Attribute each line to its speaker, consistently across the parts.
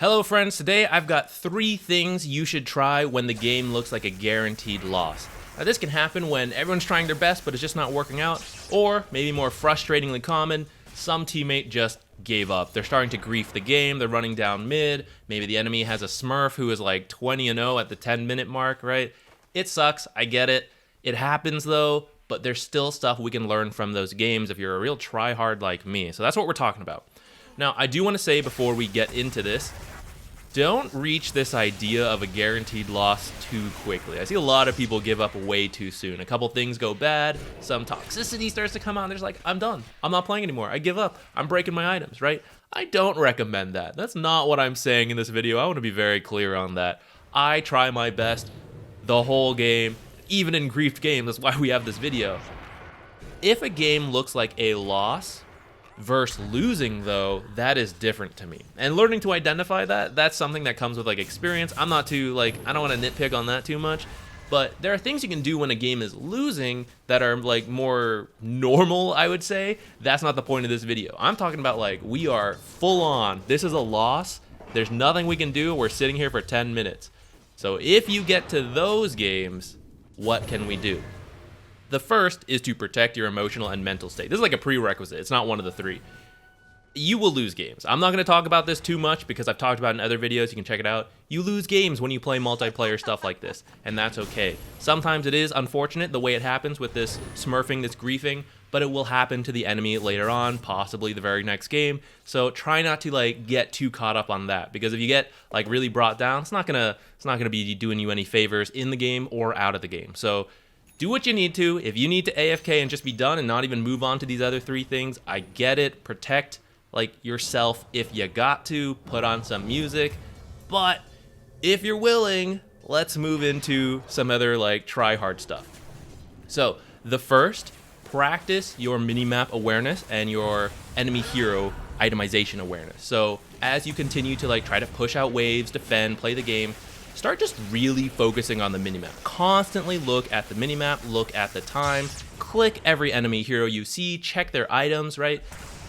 Speaker 1: Hello friends, today I've got 3 things you should try when the game looks like a guaranteed loss. Now this can happen when everyone's trying their best but it's just not working out, or maybe more frustratingly common, some teammate just gave up. They're starting to grief the game, they're running down mid, maybe the enemy has a Smurf who is like 20-0 at the 10-minute mark, right? It sucks, I get it. It happens though, but there's still stuff we can learn from those games if you're a real tryhard like me. So that's what we're talking about. Now, I do want to say before we get into this, don't reach this idea of a guaranteed loss too quickly. I see a lot of people give up way too soon. A couple things go bad, some toxicity starts to come out, and they're just like, I'm done. I'm not playing anymore. I give up. I'm breaking my items, right? I don't recommend that. That's not what I'm saying in this video. I want to be very clear on that. I try my best the whole game, even in griefed games. That's why we have this video. If a game looks like a loss versus losing though, that is different to me. And learning to identify that, that's something that comes with like experience. I'm not too I don't want to nitpick on that too much, but there are things you can do when a game is losing that are like more normal, I would say. That's not the point of this video. I'm talking about like we are full on. This is a loss. There's nothing we can do. We're sitting here for 10 minutes. So if you get to those games, what can we do? The first is to protect your emotional and mental state. This is like a prerequisite. It's not one of the 3. You will lose games. I'm not going to talk about this too much because I've talked about it in other videos. You can check it out. You lose games when you play multiplayer stuff like this, and that's okay. Sometimes it is unfortunate the way it happens with this smurfing, this griefing, but it will happen to the enemy later on, possibly the very next game. So try not to like get too caught up on that, because if you get like really brought down, it's not gonna be doing you any favors in the game or out of the game. So do what you need to. If you need to AFK and just be done and not even move on to these other 3 things, I get it. Protect like yourself if you got to. Put on some music. But if you're willing, let's move into some other like try hard stuff. So the first, practice your minimap awareness and your enemy hero itemization awareness. So as you continue to like try to push out waves, defend, play the game, start just really focusing on the minimap. Constantly look at the minimap, look at the time, click every enemy hero you see, check their items, right?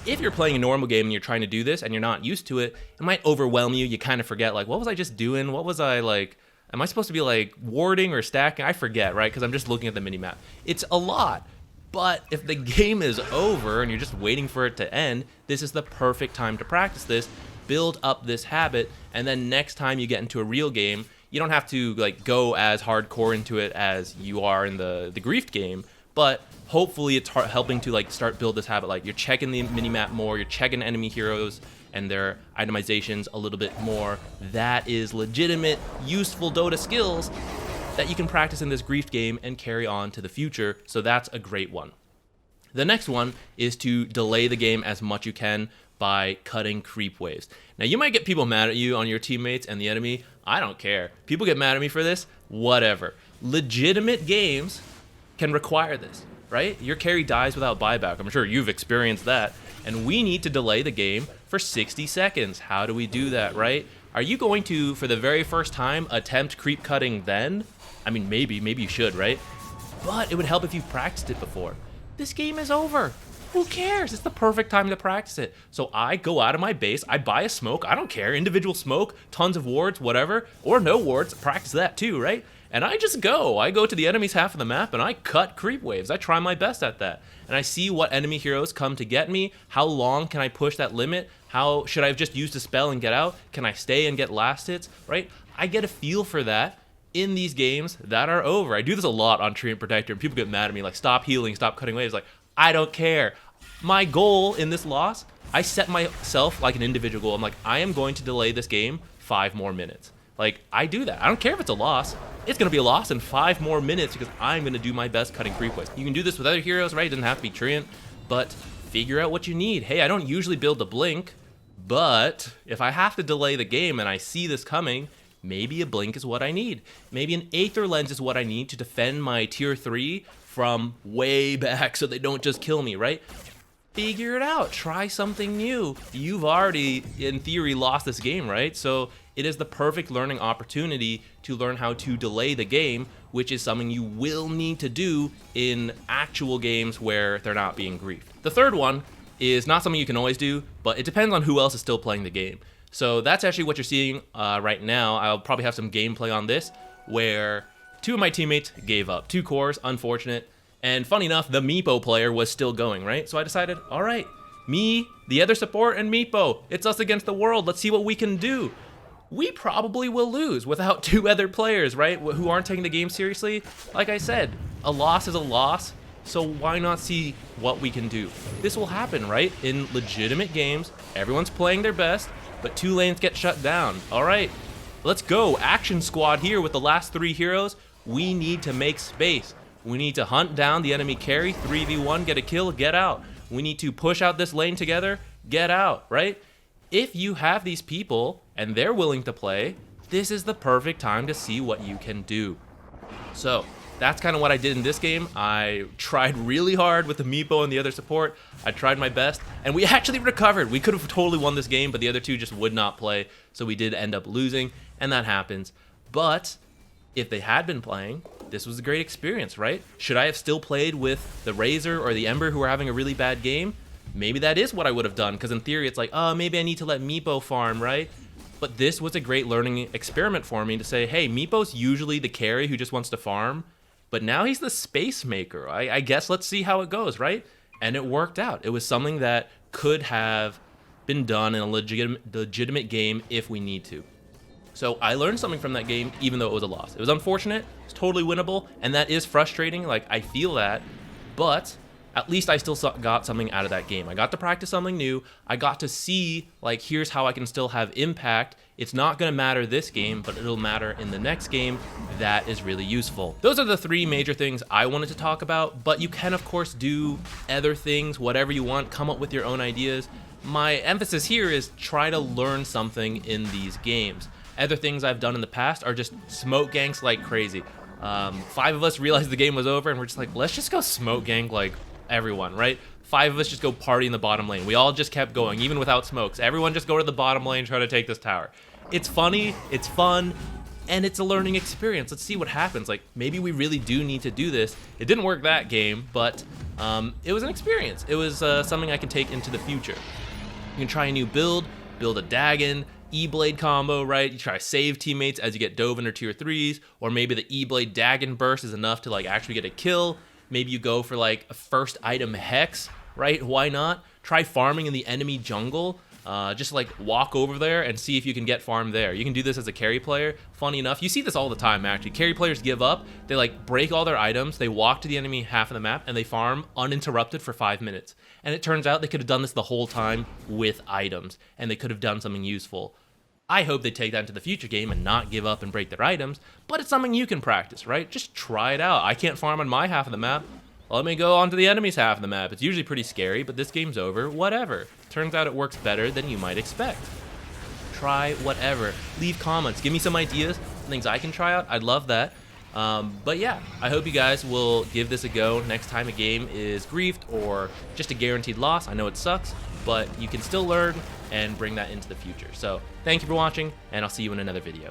Speaker 1: If you're playing a normal game and you're trying to do this and you're not used to it, it might overwhelm you. You kind of forget, like, what was I just doing? What was I like? Am I supposed to be like warding or stacking? I forget, right? Because I'm just looking at the minimap. It's a lot. But if the game is over and you're just waiting for it to end, this is the perfect time to practice this. Build up this habit, and then next time you get into a real game, you don't have to like go as hardcore into it as you are in the griefed game, but hopefully it's helping to like start build this habit. Like you're checking the minimap more, you're checking enemy heroes and their itemizations a little bit more. That is legitimate, useful Dota skills that you can practice in this griefed game and carry on to the future, so that's a great one. The next one is to delay the game as much you can by cutting creep waves. Now you might get people mad at you on your teammates and the enemy. I don't care. People get mad at me for this, whatever. Legitimate games can require this, right? Your carry dies without buyback. I'm sure you've experienced that. And we need to delay the game for 60 seconds. How do we do that, right? Are you going to, for the very first time, attempt creep cutting then? I mean, maybe you should, right? But it would help if you've practiced it before. This game is over. Who cares? It's the perfect time to practice it. So I go out of my base, I buy a smoke, I don't care, individual smoke, tons of wards, whatever, or no wards, practice that too, right? And I just go. I go to the enemy's half of the map and I cut creep waves. I try my best at that. And I see what enemy heroes come to get me. How long can I push that limit? How should I have just used a spell and get out? Can I stay and get last hits, right? I get a feel for that in these games that are over. I do this a lot on Treant Protector and people get mad at me like, stop healing, stop cutting waves. Like, I don't care. My goal in this loss, I set myself like an individual goal. I'm like, I am going to delay this game 5 more minutes. Like, I do that. I don't care if it's a loss. It's going to be a loss in 5 more minutes because I'm going to do my best cutting creep waves. You can do this with other heroes, right? It doesn't have to be Treant, but figure out what you need. Hey, I don't usually build a blink, but if I have to delay the game and I see this coming, maybe a blink is what I need. Maybe an Aether Lens is what I need to defend my tier 3 from way back so they don't just kill me, right? Figure it out. Try something new. You've already, in theory, lost this game, right? So it is the perfect learning opportunity to learn how to delay the game, which is something you will need to do in actual games where they're not being griefed. The third one is not something you can always do, but it depends on who else is still playing the game. So that's actually what you're seeing right now. I'll probably have some gameplay on this where 2 of my teammates gave up. 2 cores, unfortunate. And funny enough, the Meepo player was still going, right? So I decided, all right, me, the other support, and Meepo, it's us against the world. Let's see what we can do. We probably will lose without 2 other players, right, who aren't taking the game seriously. Like I said, a loss is a loss, so why not see what we can do? This will happen, right? In legitimate games, everyone's playing their best, but 2 lanes get shut down. All right, let's go. Action squad here with the last 3 heroes. We need to make space. We need to hunt down the enemy carry, 3v1, get a kill, get out. We need to push out this lane together, get out, right? If you have these people and they're willing to play, this is the perfect time to see what you can do. So that's kind of what I did in this game. I tried really hard with the Meepo and the other support. I tried my best, and we actually recovered. We could have totally won this game, but the other 2 just would not play, so we did end up losing, and that happens. But if they had been playing, this was a great experience, right? Should I have still played with the Razor or the Ember who were having a really bad game? Maybe that is what I would have done, because in theory it's like, oh, maybe I need to let Meepo farm, right? But this was a great learning experiment for me to say, hey, Meepo's usually the carry who just wants to farm, but now he's the space maker. I guess let's see how it goes, right? And it worked out. It was something that could have been done in a legitimate game if we need to. So I learned something from that game, even though it was a loss. It was unfortunate, it's totally winnable, and that is frustrating, like I feel that, but at least I still got something out of that game. I got to practice something new. I got to see, like, here's how I can still have impact. It's not going to matter this game, but it'll matter in the next game. That is really useful. Those are the 3 major things I wanted to talk about, but you can, of course, do other things, whatever you want, come up with your own ideas. My emphasis here is try to learn something in these games. Other things I've done in the past are just smoke ganks like crazy. 5 of us realized the game was over, and we're just like, let's just go smoke gank like everyone, right? 5 of us just go party in the bottom lane. We all just kept going, even without smokes. Everyone just go to the bottom lane, try to take this tower. It's funny, it's fun, and it's a learning experience. Let's see what happens. Like, maybe we really do need to do this. It didn't work that game, but it was an experience. It was something I can take into the future. You can try a new build a Dagon, E-Blade combo, right? You try to save teammates as you get Dovin or tier 3s, or maybe the E-Blade Dagon burst is enough to like actually get a kill. Maybe you go for like a first item Hex, right? Why not? Try farming in the enemy jungle. Just like walk over there and see if you can get farm there. You can do this as a carry player. Funny enough, you see this all the time actually. Carry players give up, they like break all their items, they walk to the enemy half of the map, and they farm uninterrupted for 5 minutes. And it turns out they could have done this the whole time with items, and they could have done something useful. I hope they take that into the future game and not give up and break their items, but it's something you can practice, right? Just try it out. I can't farm on my half of the map. Let me go onto the enemy's half of the map. It's usually pretty scary, but this game's over. Whatever. Turns out it works better than you might expect. Try whatever. Leave comments. Give me some ideas, things I can try out. I'd love that. But yeah, I hope you guys will give this a go next time a game is griefed or just a guaranteed loss. I know it sucks, but you can still learn and bring that into the future. So thank you for watching, and I'll see you in another video.